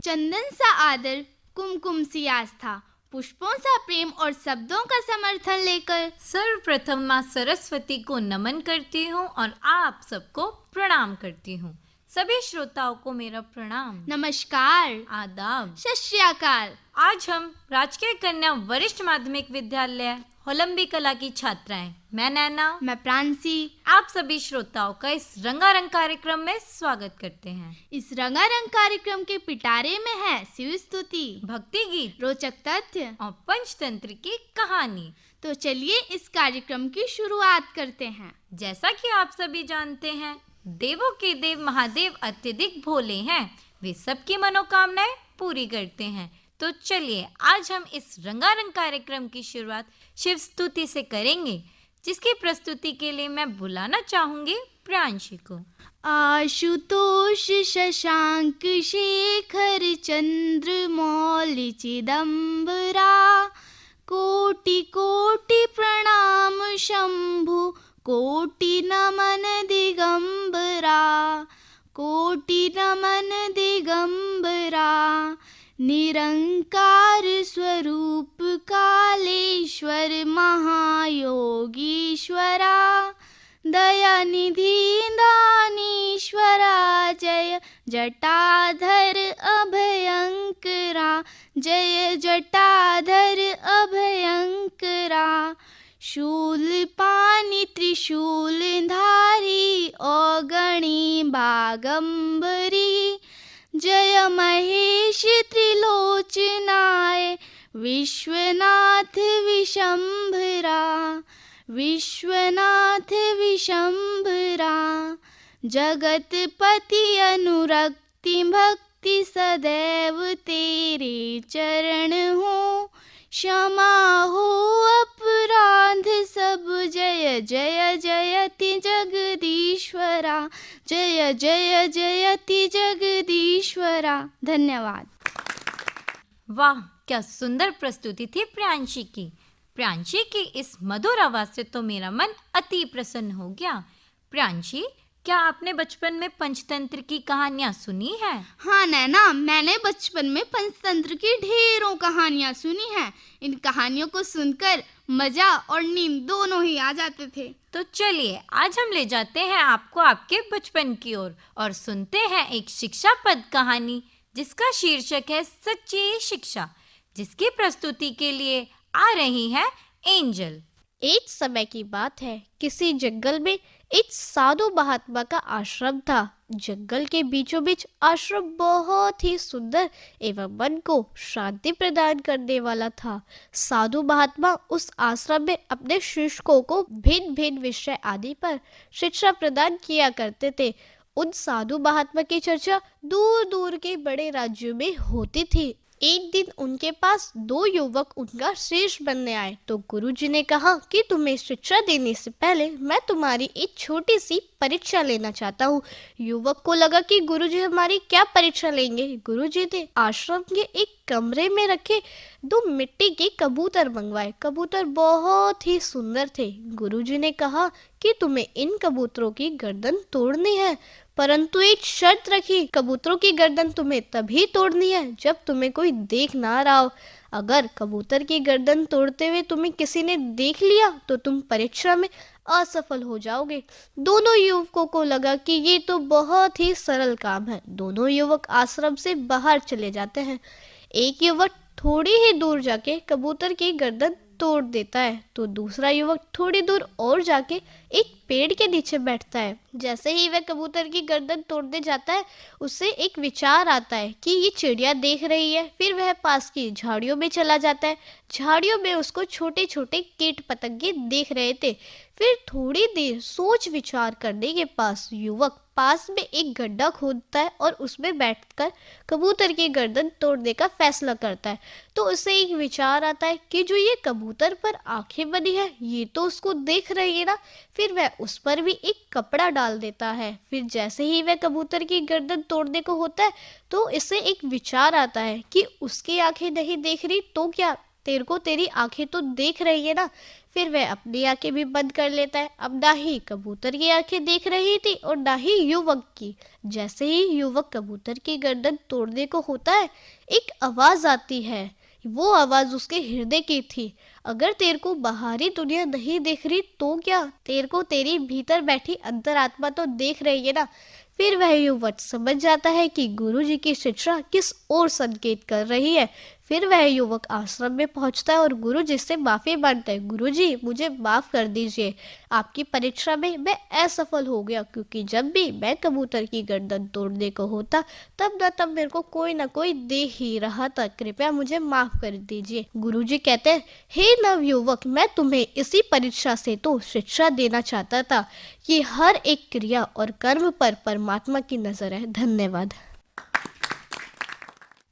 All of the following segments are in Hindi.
चंदन सा आदर, कुमकुम सी आस्था, पुष्पों सा प्रेम और शब्दों का समर्थन लेकर सर्वप्रथम माँ सरस्वती को नमन करती हूँ और आप सबको प्रणाम करती हूँ। सभी श्रोताओं को मेरा प्रणाम, नमस्कार, आदाब, सत श्री अकाल। आज हम राजकीय कन्या वरिष्ठ माध्यमिक विद्यालय होलंबी कला की छात्राएं, मैं नैना, मैं प्रांसी, आप सभी श्रोताओं का इस रंगारंग कार्यक्रम में स्वागत करते हैं। इस रंगारंग कार्यक्रम के पिटारे में है शिव स्तुति, भक्ति गीत, रोचक तथ्य और पंचतंत्र की कहानी। तो चलिए इस कार्यक्रम की शुरुआत करते हैं। जैसा कि आप सभी जानते हैं, देवों के देव महादेव अत्यधिक भोले हैं। वे सबकी मनोकामनाएं पूरी करते हैं। तो चलिए आज हम इस रंगारंग कार्यक्रम की शुरुआत शिव स्तुति से करेंगे, जिसकी प्रस्तुति के लिए मैं बुलाना चाहूंगी प्रियांशी को। आशुतोष शशांक शेखर चंद्र मौलि चिदंबरा, कोटि कोटि प्रणाम शंभु, कोटि नमन दिगंबरा, कोटि नमन दिगंबरा। निरंकार स्वरूप कालेश्वर महायोगीश्वरा, दयानिधि दानीश्वरा, जय जटाधर अभयंकरा, जय जटाधर अभयंकरा। शूलपाणि त्रिशूलधारी औगणी बागंबरी, जय महेश त्रिलोचनाय, विश्वनाथ विशंभरा, विश्वनाथ विशंभरा। जगतपति अनुरक्ति भक्ति सदैव तेरे चरण हो, क्षमा हो अपराध सब, जय जय जयति जगदीश्वरा, जय जय जयति जगदीश्वरा। धन्यवाद। वाह, क्या सुंदर प्रस्तुति थी प्रियांशी की। प्रियांशी की इस मधुर आवाज से तो मेरा मन अति प्रसन्न हो गया। प्रियांशी, क्या आपने बचपन में पंचतंत्र की कहानियाँ सुनी है? हाँ नैना, मैंने बचपन में पंचतंत्र की ढेरों कहानियाँ सुनी हैं। इन कहानियों को सुनकर मजा और नींद दोनों ही आ जाते थे। तो चलिए आज हम ले जाते हैं आपको आपके बचपन की ओर और सुनते हैं एक शिक्षापद कहानी, जिसका शीर्षक है सच्ची शिक्षा, जिसकी प्रस्तुति के लिए आ रही है एंजल। एक समय की बात है, किसी जंगल में एक साधु महात्मा का आश्रम था। जंगल के बीचों बीच आश्रम बहुत ही सुंदर एवं मन को शांति प्रदान करने वाला था। साधु महात्मा उस आश्रम में अपने शिष्यों को भिन्न भिन्न विषय आदि पर शिक्षा प्रदान किया करते थे। उन साधु महात्मा की चर्चा दूर दूर के बड़े राज्यों में होती थी। एक दिन उनके पास दो युवक उनका शिष्य बनने आए तो गुरुजी ने कहा कि तुम्हें शिक्षा देने से पहले मैं तुम्हारी एक छोटी सी परीक्षा लेना चाहता हूँ। युवक को लगा कि गुरुजी हमारी क्या परीक्षा लेंगे। गुरुजी ने आश्रम के एक कमरे में रखे दो मिट्टी के कबूतर मंगवाए। कबूतर बहुत ही सुंदर थे। गुरुजी ने कहा कि तुम्हें इन कबूतरों की गर्दन तोड़नी है, परंतु एक शर्त रखी, कबूतरों की गर्दन तुम्हें तभी तोड़नी है जब तुम्हें कोई देख ना रहा हो। अगर कबूतर की गर्दन तोड़ते हुए तुम्हें किसी ने देख लिया तो तुम परीक्षा में असफल हो जाओगे। दोनों युवकों को लगा कि ये तो बहुत ही सरल काम है। दोनों युवक आश्रम से बाहर चले जाते हैं। एक युवक थोड़ी ही दूर जाके कबूतर की गर्दन तोड़ देता है तो दूसरा युवक थोड़ी दूर और जाके एक पेड़ के नीचे बैठता है। जैसे ही वह कबूतर की गर्दन तोड़ने जाता है, उसे एक विचार आता है कि ये चिड़िया देख रही है। फिर वह पास की झाड़ियों में चला जाता है। झाड़ियों में उसको छोटे छोटे कीट पतंगे देख रहे थे। फिर थोड़ी देर सोच विचार करने के पास युवक पास में एक गड्ढा खोदता है और उसमें बैठकर कबूतर की गर्दन तोड़ने का फैसला करता है। तो उसे एक विचार आता है कि जो ये कबूतर पर आंखें बनी है, ये तो उसको देख रही है ना। फिर वह उस पर भी एक कपड़ा डाल देता है। फिर जैसे ही वह कबूतर की गर्दन तोड़ने को होता है तो इसे एक विचार आता है कि उसकी आंखें नहीं देख रही तो क्या, तेरे को तेरी आंखें तो देख रही है ना। फिर वह अपनी आंखें भी बंद कर लेता है। अब ना ही कबूतर की आंखें देख रही थी और ना ही युवक की। जैसे ही युवक कबूतर की गर्दन तोड़ने को होता है, एक आवाज आती है। वो आवाज उसके हृदय की थी। अगर तेरे को बाहरी दुनिया नहीं देख रही तो क्या, तेरे को तेरी भीतर बैठी अंतरात्मा तो देख रही है ना। फिर वह युवक समझ जाता है कि गुरुजी की शिक्षा किस ओर संकेत कर रही है। फिर वह युवक आश्रम में पहुंचता है और गुरुजी से माफी मांगता है। गुरुजी, मुझे माफ कर दीजिए, आपकी परीक्षा में मैं असफल हो गया, क्योंकि जब भी मैं कबूतर की गर्दन तोड़ने को होता तब न तब मेरे को कोई ना कोई दे ही रहा था, कृपया मुझे माफ कर दीजिए। गुरुजी कहते हैं, हे नवयुवक, मैं तुम्हें इसी परीक्षा से तो शिक्षा देना चाहता था कि हर एक क्रिया और कर्म पर परमात्मा की नजर है। धन्यवाद।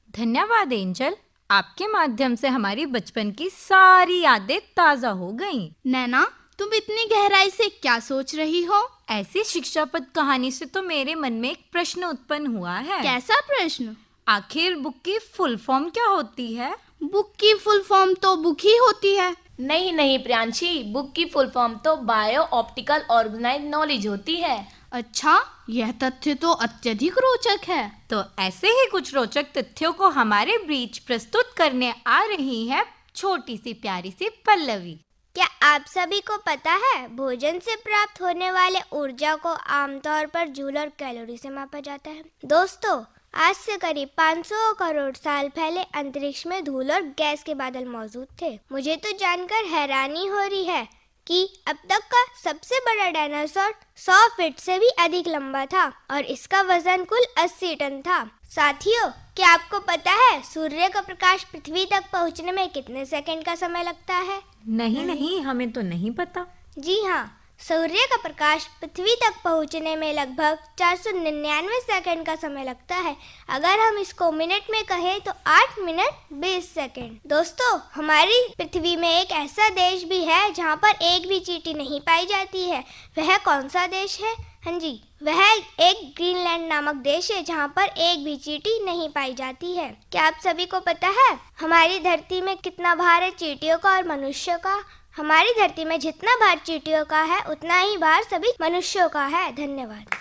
धन्यवाद एंजल, आपके माध्यम से हमारी बचपन की सारी यादें ताजा हो गईं। नैना, तुम इतनी गहराई से क्या सोच रही हो? ऐसी शिक्षापद कहानी से तो मेरे मन में एक प्रश्न उत्पन्न हुआ है। कैसा प्रश्न? आखिर बुक की फुल फॉर्म क्या होती है? बुक की फुल फॉर्म तो बुक ही होती है। नहीं नहीं प्रियांशी, बुक की फुल फॉर्म तो बायो ऑप्टिकल ऑर्गेनाइज नॉलेज होती है। अच्छा, यह तथ्य तो अत्यधिक रोचक है। तो ऐसे ही कुछ रोचक तथ्यों को हमारे बीच प्रस्तुत करने आ रही है छोटी सी प्यारी सी पल्लवी। क्या आप सभी को पता है, भोजन से प्राप्त होने वाले ऊर्जा को आमतौर पर जूल और कैलोरी से मापा जाता है। दोस्तों, आज से करीब 500 करोड़ साल पहले अंतरिक्ष में धूल और गैस के बादल मौजूद थे। मुझे तो जानकर हैरानी हो रही है कि अब तक का सबसे बड़ा डायनासोर 100 फीट से भी अधिक लंबा था और इसका वजन कुल 80 टन था। साथियों, क्या आपको पता है सूर्य का प्रकाश पृथ्वी तक पहुंचने में कितने सेकंड का समय लगता है? नहीं, हमें तो नहीं पता। जी हाँ, सूर्य का प्रकाश पृथ्वी तक पहुंचने में लगभग 499 सेकंड का समय लगता है। अगर हम इसको मिनट में कहें तो 8 मिनट 20 सेकंड। दोस्तों, हमारी पृथ्वी में एक ऐसा देश भी है जहां पर एक भी चींटी नहीं पाई जाती है। वह कौन सा देश है? हाँ जी, वह एक ग्रीनलैंड नामक देश है जहाँ पर एक भी चींटी नहीं पाई जाती है। क्या आप सभी को पता है हमारी धरती में कितना भार है चींटियों का और मनुष्यों का? हमारी धरती में जितना भार चींटियों का है उतना ही भार सभी मनुष्यों का है। धन्यवाद।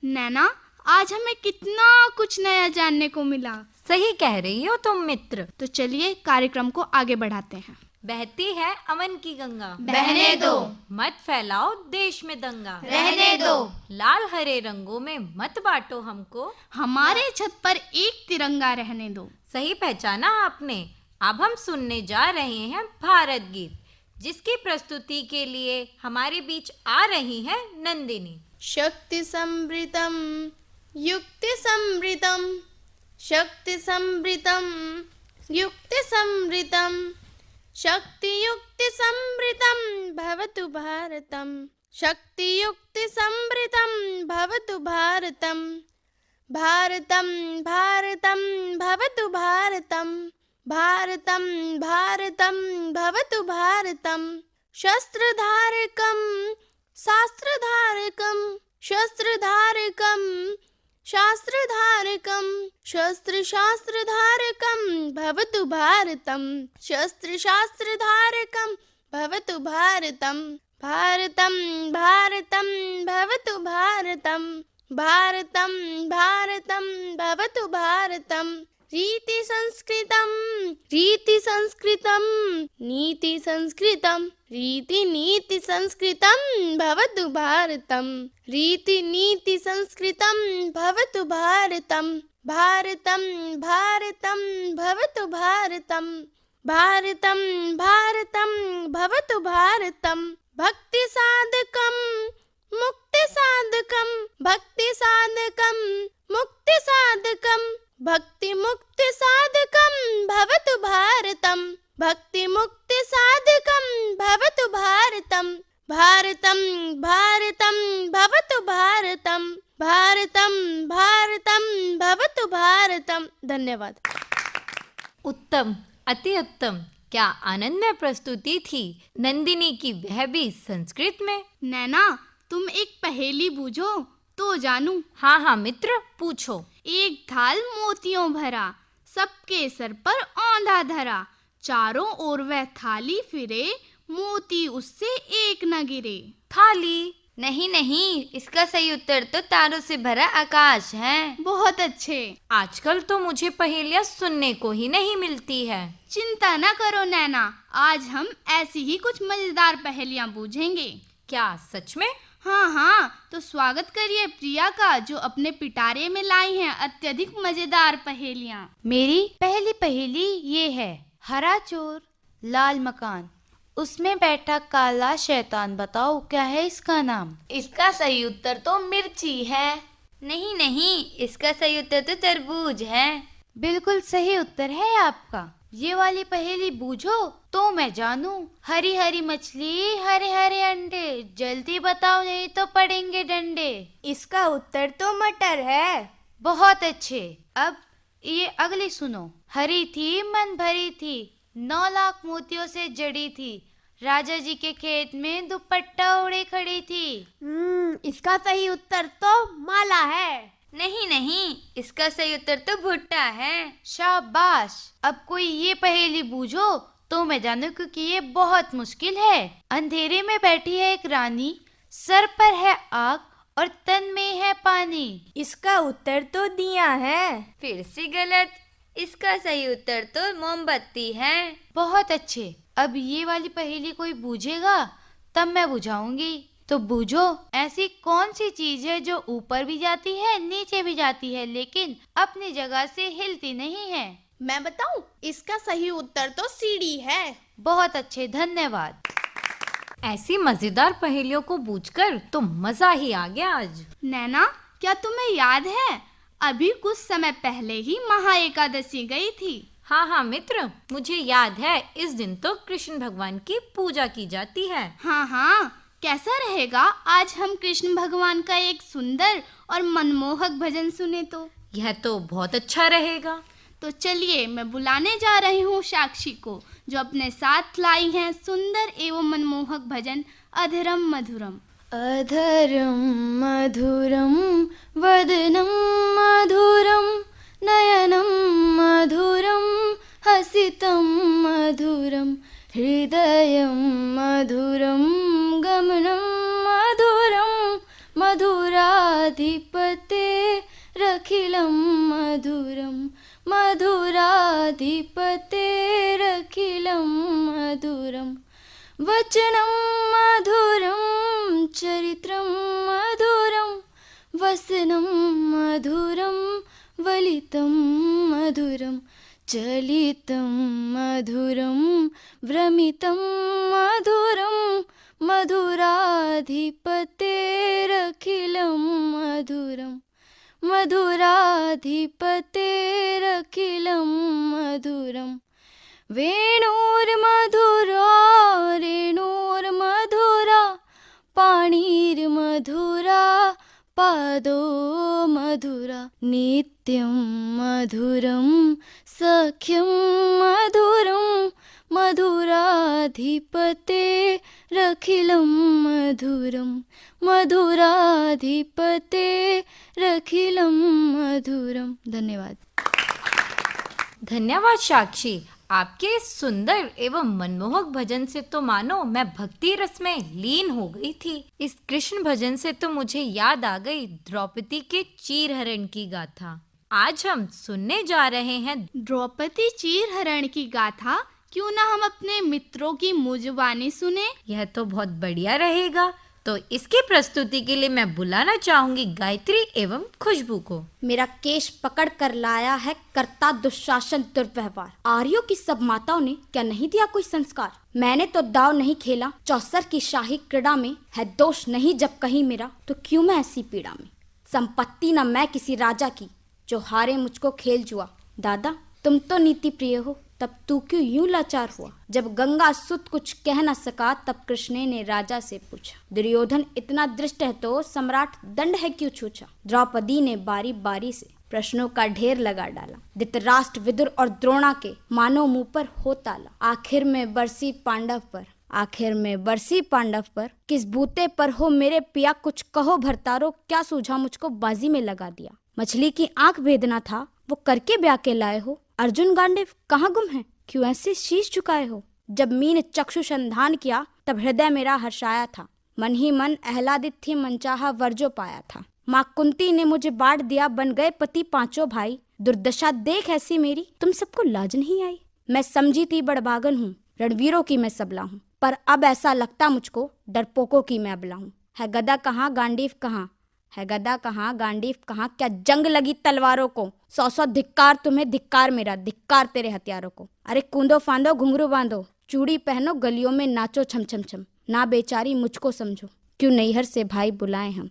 नैना, आज हमें कितना कुछ नया जानने को मिला। सही कह रही हो तुम मित्र। तो चलिए कार्यक्रम को आगे बढ़ाते हैं। बहती है अमन की गंगा, बहने दो। मत फैलाओ देश में दंगा, रहने दो। लाल हरे रंगों में मत बांटो हमको, हमारे छत पर एक तिरंगा रहने दो। सही पहचाना आपने। अब हम सुनने जा रहे हैं भारत गीत, जिसकी प्रस्तुति के लिए हमारे बीच आ रही है नंदिनी। शक्ति समृतम युक्ति समृतम, शक्ति समृतम युक्ति समृतम, शक्ति युक्ति समृतम भवतु भारतम, शक्ति युक्ति समृतम भवतु भारतम, भारतम भारतम भवतु भारतम, भारतम भारतम भवतु भारतम, शस्त्रधारकम शास्त्रधारकम, शस्त्रधारकम शास्त्रधारकम, शस्त्र शास्त्रधारकम भवतु भारतम, शस्त्र शास्त्रधारकम भवतु भारतम, भारतम भारतम भवतु भारतम, भारतम भारतम भवतु भारतम, रीति संस्कृतम रीति संस्कृतम, नीति संस्कृतम रीति नीति संस्कृतम भवतु भारतम, रीति नीति संस्कृतम भवतु भारतम, भारतम भारतम भवतु भारतम, भारतम भारतम भवतु भारतम, भक्ति साधकम मुक्ति साधकम, भक्ति साधकम मुक्ति साधकम, भक्ति मुक्ति साधकम भवतु भारतम, भक्ति मुक्ति साधकम भवतु भारतम, भारतम भारतम भवतु भारतम, भारतम भारतम भवतु भारतम। धन्यवाद। उत्तम, अति उत्तम। क्या आनंदमय प्रस्तुति थी नंदिनी की, वह भी संस्कृत में। नैना, तुम एक पहेली बूझो तो जानू। हाँ मित्र, पूछो। एक थाल मोतियों भरा, सबके सर पर औंधा धरा, चारों ओर वह थाली फिरे, मोती उससे एक न गिरे। थाली। नहीं नहीं, इसका सही उत्तर तो तारों से भरा आकाश है। बहुत अच्छे। आजकल तो मुझे पहेलियां सुनने को ही नहीं मिलती है। चिंता न करो नैना, आज हम ऐसी ही कुछ मजेदार पहेलियां बूझेंगे। क्या सच में? हाँ, तो स्वागत करिए प्रिया का, जो अपने पिटारे में लाई हैं अत्यधिक मजेदार पहेलियां। मेरी पहली पहेली ये है। हरा चोर, लाल मकान, उसमें बैठा काला शैतान, बताओ क्या है इसका नाम? इसका सही उत्तर तो मिर्ची है। नहीं नहीं, इसका सही उत्तर तो तरबूज है। बिल्कुल सही उत्तर है आपका। ये वाली पहेली बूझो तो मैं जानूं। हरी हरी मछली, हरे हरे अंडे, जल्दी बताओ नहीं तो पड़ेंगे डंडे। इसका उत्तर तो मटर है। बहुत अच्छे। अब ये अगली सुनो। हरी थी मन भरी थी, 9 लाख मोतियों से जड़ी थी, राजा जी के खेत में दुपट्टा ओढ़े खड़ी थी। इसका सही उत्तर तो माला है। नहीं नहीं, इसका सही उत्तर तो भुट्टा है। शाबाश। अब कोई ये पहेली बूझो तो मैं जानूं, क्योंकि ये बहुत मुश्किल है। अंधेरे में बैठी है एक रानी, सर पर है आग और तन में है पानी। इसका उत्तर तो दिया है। फिर से गलत। इसका सही उत्तर तो मोमबत्ती है। बहुत अच्छे। अब ये वाली पहेली कोई बूझेगा तब मैं बुझाऊंगी। तो बूझो, ऐसी कौन सी चीज है जो ऊपर भी जाती है नीचे भी जाती है लेकिन अपनी जगह से हिलती नहीं है? मैं बताऊं, इसका सही उत्तर तो सीढ़ी है। बहुत अच्छे, धन्यवाद। ऐसी मजेदार पहेलियों को बूझकर तो मजा ही आ गया आज। नैना, क्या तुम्हें याद है अभी कुछ समय पहले ही महा एकादशी गई थी? हाँ मित्र, मुझे याद है। इस दिन तो कृष्ण भगवान की पूजा की जाती है। हाँ, कैसा रहेगा आज हम कृष्ण भगवान का एक सुंदर और मनमोहक भजन सुने तो? यह तो बहुत अच्छा रहेगा। तो चलिए, मैं बुलाने जा रही हूँ साक्षी को, जो अपने साथ लाई हैं सुंदर एवं मनमोहक भजन अधरम मधुरम। अधरम मधुरम वदनं मधुरम नयनं मधुरम हसितं मधुरम हृदयं मधुरम गमनं मधुरम मधुराधिपतेरखिलं मधुरम मधुराधिपतेरखिलं मधुरम वचनं मधुरं चरित्रं मधुरं वसनं मधुरं वलितं मधुरं चलितं मधुरं भ्रमितं मधुरं मधुराधिपतेरखिलं मधुरं मधुराधिपतेरखिलं मधुरं वेणुर्मधुरा रेणुर्मधुरा पाणिर्मधुरा पादो मधुरा नित्यं मधुरं सख्यं मधुरं मधुराधिपतेरखिलं मधुरं मधुराधिपतेरखिलं मधुरं। धन्यवाद। धन्यवाद साक्षी। आपके इस सुंदर एवं मनमोहक भजन से तो मानो मैं भक्ति रस में लीन हो गई थी। इस कृष्ण भजन से तो मुझे याद आ गई द्रौपदी के चीरहरण की गाथा। आज हम सुनने जा रहे हैं द्रौपदी चीरहरण की गाथा। क्यों ना हम अपने मित्रों की मुंहजुबानी सुने? यह तो बहुत बढ़िया रहेगा। तो इसकी प्रस्तुति के लिए मैं बुलाना चाहूंगी गायत्री एवं खुशबू को। मेरा केश पकड़ कर लाया है करता दुशासन दुर्व्यवहार। आर्यों की सब माताओं ने क्या नहीं दिया कोई संस्कार? मैंने तो दाव नहीं खेला चौसर की शाही क्रीड़ा में। है दोष नहीं जब कहीं मेरा, तो क्यों मैं ऐसी पीड़ा में? संपत्ति न मैं किसी राजा की, जो हारे मुझको खेल जुआ। दादा तुम तो नीति प्रिय हो, तब तू क्यों यूं लाचार हुआ? जब गंगा सुत कुछ कह न सका, तब कृष्ण ने राजा से पूछा। दुर्योधन इतना दृष्ट है तो सम्राट दंड है क्यों छूछा? द्रौपदी ने बारी बारी से प्रश्नों का ढेर लगा डाला। धृतराष्ट्र विदुर और द्रोणा के मानो मुंह पर हो ताला। आखिर में बरसी पांडव पर किस बूते पर हो मेरे पिया? कुछ कहो भरतारो, क्या सूझा मुझको बाजी में लगा दिया। मछली की आंख भेदना था, वो करके ब्याह के लाए हो। अर्जुन गांडीव कहाँ गुम है? क्यों ऐसे शीश झुकाए हो? जब मीन चक्षुषंधान किया तब हृदय मेरा हर्षाया था, मन ही मन आह्लादित थी, मनचाहा वर जो पाया था। माँ कुंती ने मुझे बांट दिया, बन गए पति पांचों भाई। दुर्दशा देख ऐसी मेरी, तुम सबको लाज नहीं आई। मैं समझी थी बड़भागन हूँ, रणवीरों की मैं सबला हूँ, पर अब ऐसा लगता मुझको डरपोकों की मैं अबला हूँ। है गदा कहाँ गांडीव कहाँ, है गदा कहाँ गांडीव कहाँ, क्या जंग लगी तलवारों को। 100 धिक्कार तुम्हें, धिक्कार मेरा, धिक्कार तेरे हथियारों को। अरे कूदो फांदो घुंघरू बांधो, चूड़ी पहनो गलियों में नाचो छम छम छम। ना बेचारी मुझको समझो, क्यों नैहर से भाई बुलाए हम,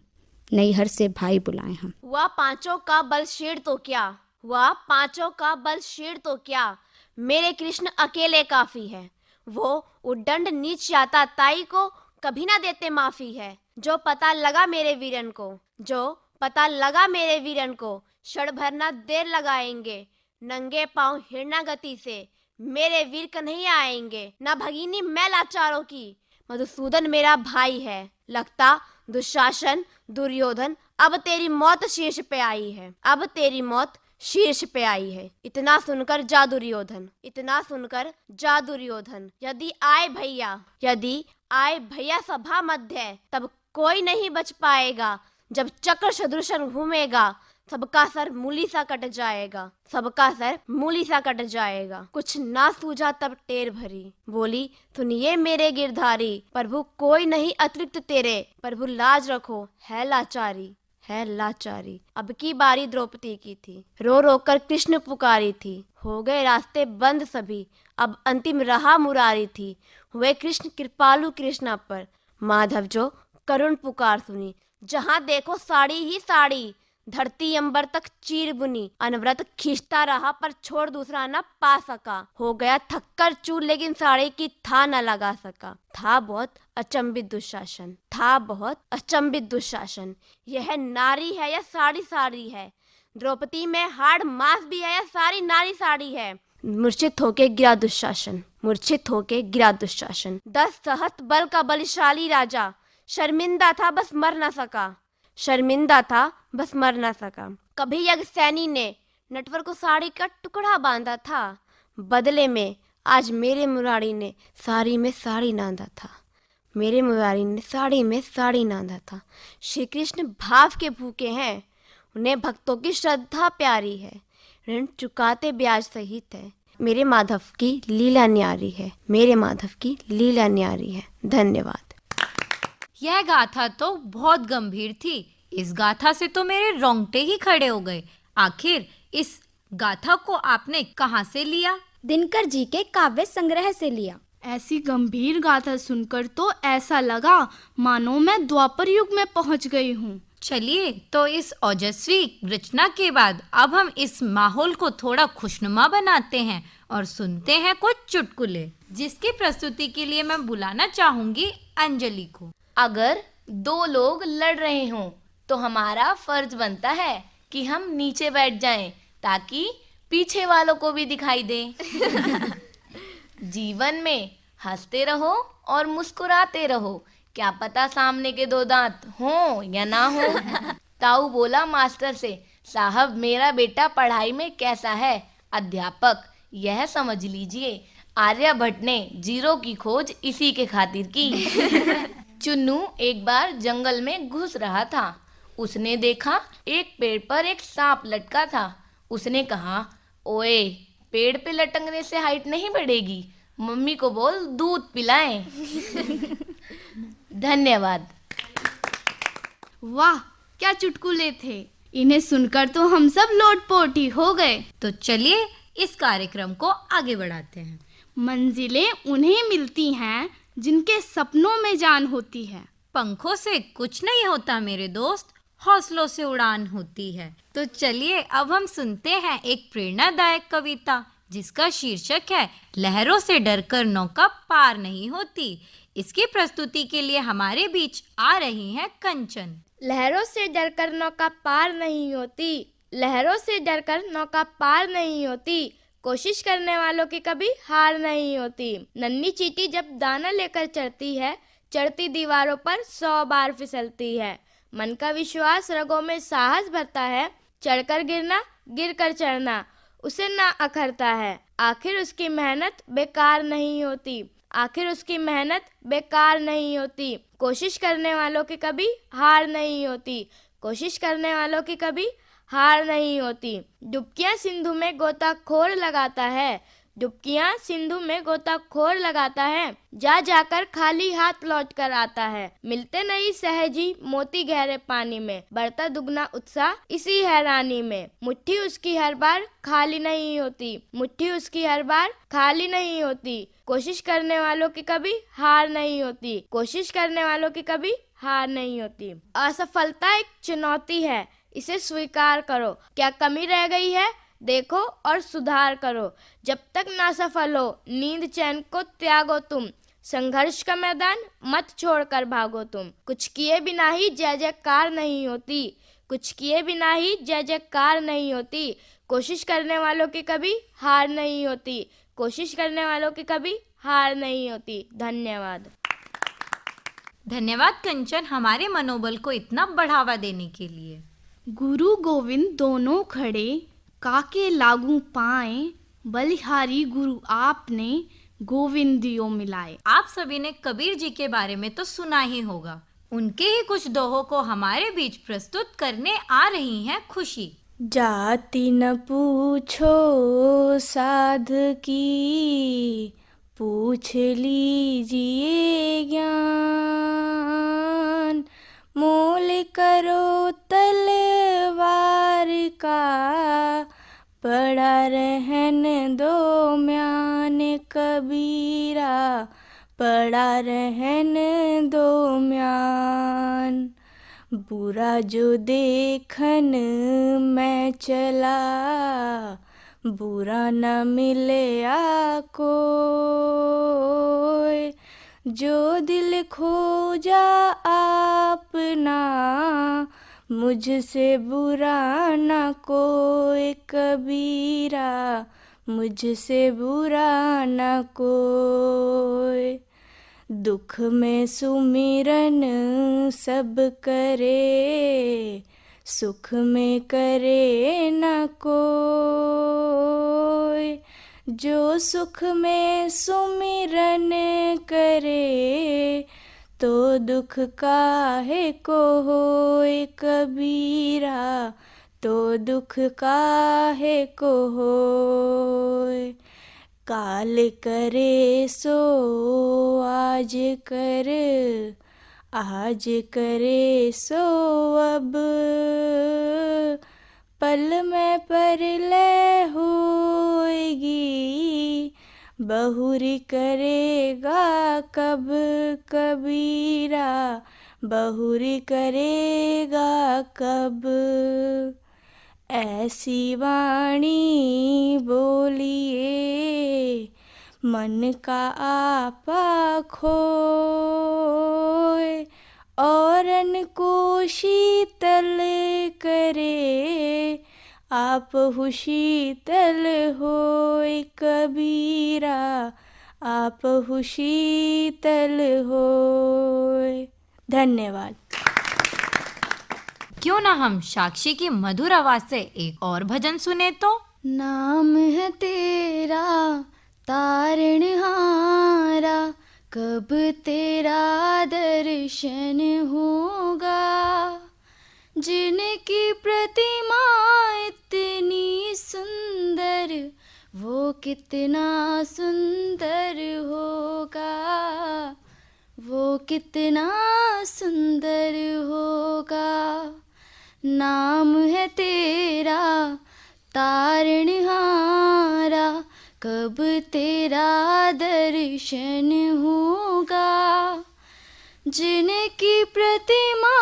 नैहर से भाई बुलाए हम। हुआ पांचों का बल शेर तो क्या, हुआ पांचों का बल शेर तो क्या, मेरे कृष्ण अकेले काफी है। वो उद्दंड नीच याता ताई को कभी ना देते माफी है। जो पता लगा मेरे वीरन को, जो पता लगा मेरे वीरन को, क्षण भर ना देर लगाएंगे, नंगे पांव हिरना गति से मेरे वीर कन्हैया आएंगे। ना भगिनी मैं लाचारों की, मधुसूदन मेरा भाई है। लगता दुशासन दुर्योधन अब तेरी मौत शीर्ष पे आई है, अब तेरी मौत शीर्ष पे आई है। इतना सुनकर जा दुर्योधन, इतना सुनकर जा दुर्योधन। यदि आए भैया, यदि आए भैया सभा मध्य, तब कोई नहीं बच पाएगा। जब चक्र सदृशन घूमेगा, सबका सर मूली सा कट जाएगा, सबका सर मूली सा कट जाएगा। कुछ ना सूझा तब टेर भरी, बोली सुनिए मेरे गिरधारी, प्रभु कोई नहीं अतिरिक्त तेरे, प्रभु लाज रखो है लाचारी, है लाचारी। अब की बारी द्रौपदी की थी, रो रो कर कृष्ण पुकारी थी। हो गए रास्ते बंद सभी, अब अंतिम रहा मुरारी थी। हुए कृष्ण कृपालु कृष्णा पर, माधव जो करुण पुकार सुनी। जहाँ देखो साड़ी ही साड़ी, धरती अंबर तक चीर बुनी। अनवरत खींचता रहा पर छोड़ दूसरा न पा सका। हो गया थक्कर चूर लेकिन साड़ी की था न लगा सका। था बहुत अचंभित दुशासन, था बहुत अचंभित दुशासन। यह नारी है या साड़ी साड़ी है, द्रौपदी में हाड़ मांस भी है या सारी नारी साड़ी है। मूर्छित होके गिरा दुशासन, मूर्छित होके गिरा दुशासन। 10 सहस्त्र बल का बलशाली राजा, शर्मिंदा था बस मर न सका, शर्मिंदा था बस मर न सका। कभी यज्ञसेनी ने नटवर को साड़ी का टुकड़ा बांधा था, बदले में आज मेरे मुरारी ने साड़ी में साड़ी नांदा था, मेरे मुरारी ने साड़ी में साड़ी नांदा था। श्री कृष्ण भाव के भूखे हैं, उन्हें भक्तों की श्रद्धा प्यारी है। ऋण चुकाते ब्याज सहित है, मेरे माधव की लीला न्यारी है, मेरे माधव की लीला न्यारी है। धन्यवाद। यह गाथा तो बहुत गंभीर थी। इस गाथा से तो मेरे रोंगटे ही खड़े हो गए। आखिर इस गाथा को आपने कहाँ से लिया? दिनकर जी के काव्य संग्रह से लिया। ऐसी गंभीर गाथा सुनकर तो ऐसा लगा मानो मैं द्वापर युग में पहुंच गई हूँ। चलिए तो इस ओजस्वी रचना के बाद अब हम इस माहौल को थोड़ा खुशनुमा बनाते हैं और सुनते हैं कुछ चुटकुले, जिसकी प्रस्तुति के लिए मैं बुलाना चाहूंगी अंजलि को। अगर 2 लोग लड़ रहे हों तो हमारा फर्ज बनता है कि हम नीचे बैठ जाएं ताकि पीछे वालों को भी दिखाई दे। जीवन में हंसते रहो और मुस्कुराते रहो, क्या पता सामने के 2 दांत हों या ना हो। ताऊ बोला मास्टर से, साहब मेरा बेटा पढ़ाई में कैसा है? अध्यापक, यह समझ लीजिए आर्यभट्ट ने 0 की खोज इसी के खातिर की। चुन्नू एक बार जंगल में घुस रहा था, उसने देखा एक पेड़ पर एक सांप लटका था। उसने कहा, ओए पेड़ पे लटकने से हाइट नहीं बढ़ेगी, मम्मी को बोल दूध पिलाएं। धन्यवाद। वाह क्या चुटकुले थे, इन्हें सुनकर तो हम सब लोटपोट ही हो गए। तो चलिए इस कार्यक्रम को आगे बढ़ाते हैं। मंजिलें उन्हें मिलती हैं जिनके सपनों में जान होती है। पंखों से कुछ नहीं होता मेरे दोस्त, हौसलों से उड़ान होती है। तो चलिए अब हम सुनते हैं एक प्रेरणादायक कविता, जिसका शीर्षक है लहरों से डरकर नौका पार नहीं होती। इसकी प्रस्तुति के लिए हमारे बीच आ रही हैं कंचन। लहरों से डरकर नौका पार नहीं होती, लहरों से डरकर नौका पार नहीं होती, कोशिश करने वालों की कभी हार नहीं होती। नन्ही चींटी जब दाना लेकर चढ़ती है, चढ़ती दीवारों पर 100 बार फिसलती है। मन का विश्वास रगों में साहस भरता है, चढ़कर गिरना गिरकर चढ़ना, उसे ना अखरता है। आखिर उसकी मेहनत बेकार नहीं होती, आखिर उसकी मेहनत बेकार नहीं होती। कोशिश करने वालों की कभी हार नहीं होती, कोशिश करने वालों की कभी हार नहीं होती। डुबकियां सिंधु में गोताखोर लगाता है, डुबकियां सिंधु में गोताखोर लगाता है, जा जाकर खाली हाथ लौट कर आता है। मिलते नहीं सहजी मोती गहरे पानी में, बढ़ता दुगना उत्साह इसी हैरानी में। मुट्ठी उसकी हर बार खाली नहीं होती, मुट्ठी उसकी हर बार खाली नहीं होती। कोशिश करने वालों की कभी हार नहीं होती, कोशिश करने वालों की कभी हार नहीं होती। असफलता एक चुनौती है, इसे स्वीकार करो। क्या कमी रह गई है देखो और सुधार करो। जब तक ना सफल हो नींद चैन को त्यागो तुम, संघर्ष का मैदान मत छोड़कर भागो तुम। कुछ किए बिना ही जय जयकार नहीं होती, कुछ किए बिना ही जय जयकार नहीं होती। कोशिश करने वालों की कभी हार नहीं होती, कोशिश करने वालों की कभी हार नहीं होती। धन्यवाद। धन्यवाद कंचन, हमारे मनोबल को इतना बढ़ावा देने के लिए। गुरु गोविंद दोनों खड़े, काके लागू पाए, बलिहारी गुरु आपने गोविंदियों मिलाए। आप सभी ने कबीर जी के बारे में तो सुना ही होगा, उनके ही कुछ दोहों को हमारे बीच प्रस्तुत करने आ रही हैं खुशी। जाति न पूछो साध की, पूछ लीजिए ज्ञान। मोल करो तलवार का, पड़ा रहन दो म्यान कबीरा, पड़ा रहन दो म्यान। बुरा जो देखन मैं चला, बुरा न मिले कोई। जो दिल खोजा आपना, मुझसे बुरा न कोई कबीरा, मुझसे बुरा न कोई। दुख में सुमिरन सब करे, सुख में करे न कोई। जो सुख में सुमिरन करे, तो दुख काहे को होए कबीरा, तो दुख काहे को होए। काल करे सो आज कर, आज करे सो अब। पल में परलय होएगी, बहुरी करेगा कब कबीरा, बहुरी करेगा कब। ऐसी वाणी बोलिए, मन का आपा खोए। औरन को शीतल करे, आप हु शीतल होए कबीरा, आप हु शीतल होए। धन्यवाद। क्यों ना हम साक्षी की मधुर आवाज से एक और भजन सुने तो। नाम है तेरा तारणहारा, कब तेरा दर्शन होगा। जिनकी प्रतिमा इतनी सुंदर, वो कितना सुंदर होगा, वो कितना सुंदर होगा। नाम है तेरा तारणहारा, कब तेरा दर्शन होगा। जिनकी प्रतिमा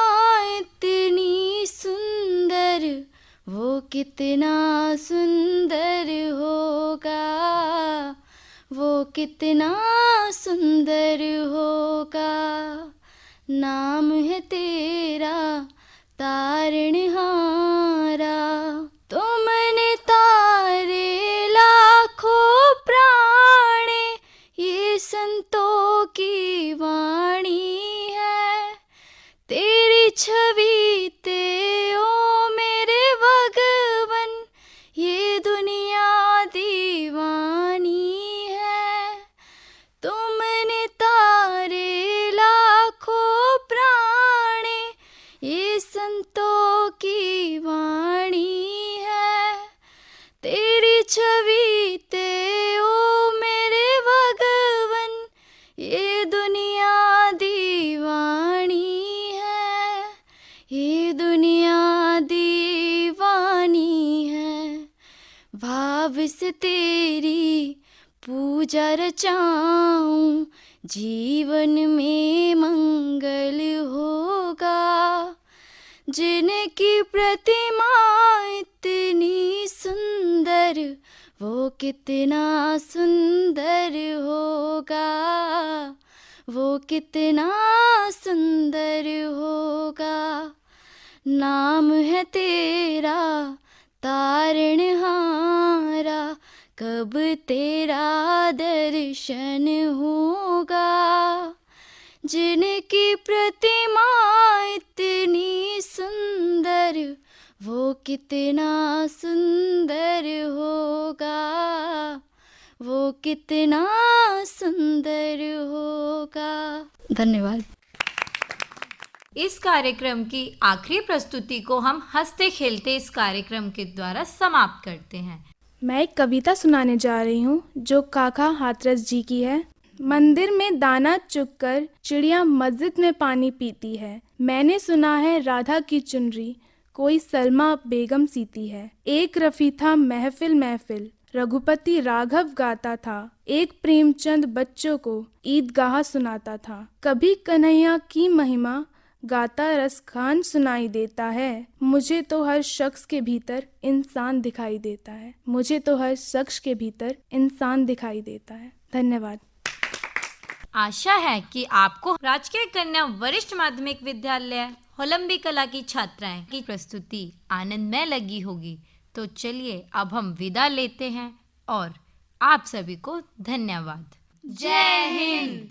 इतनी सुंदर, वो कितना सुंदर होगा, वो कितना सुंदर होगा। नाम है तेरा तारणहारा। तुमने तारे लाखों प्राणे, ये संतों की वाणी है। तेरी छवि ते ओ मेरे भगवन, ये दुनिया भाव से तेरी पूजा रचाऊं, जीवन में मंगल होगा। जिनकी प्रतिमा इतनी सुंदर, वो कितना सुंदर होगा, वो कितना सुंदर होगा। नाम है तेरा तारणहारा, कब तेरा दर्शन होगा। जिनकी प्रतिमा इतनी सुंदर, वो कितना सुंदर होगा, वो कितना सुंदर होगा। धन्यवाद। इस कार्यक्रम की आखिरी प्रस्तुति को हम हंसते खेलते इस कार्यक्रम के द्वारा समाप्त करते हैं। मैं एक कविता सुनाने जा रही हूँ जो काका हाथरस जी की है। मंदिर में दाना चुगकर चिड़िया मस्जिद में पानी पीती है। मैंने सुना है राधा की चुनरी कोई सलमा बेगम सीती है। एक रफी था महफिल महफिल, रघुपति राघव गाता था। एक प्रेमचंद बच्चों को ईदगाह सुनाता था। कभी कन्हैया की महिमा गाता रसखान सुनाई देता है। मुझे तो हर शख्स के भीतर इंसान दिखाई देता है। मुझे तो हर शख्स के भीतर इंसान दिखाई देता है। धन्यवाद। आशा है कि आपको राजकीय कन्या वरिष्ठ माध्यमिक विद्यालय होलंबी कला की छात्राएं की प्रस्तुति आनंदमय लगी होगी। तो चलिए अब हम विदा लेते हैं और आप सभी को धन्यवाद। जय हिंद।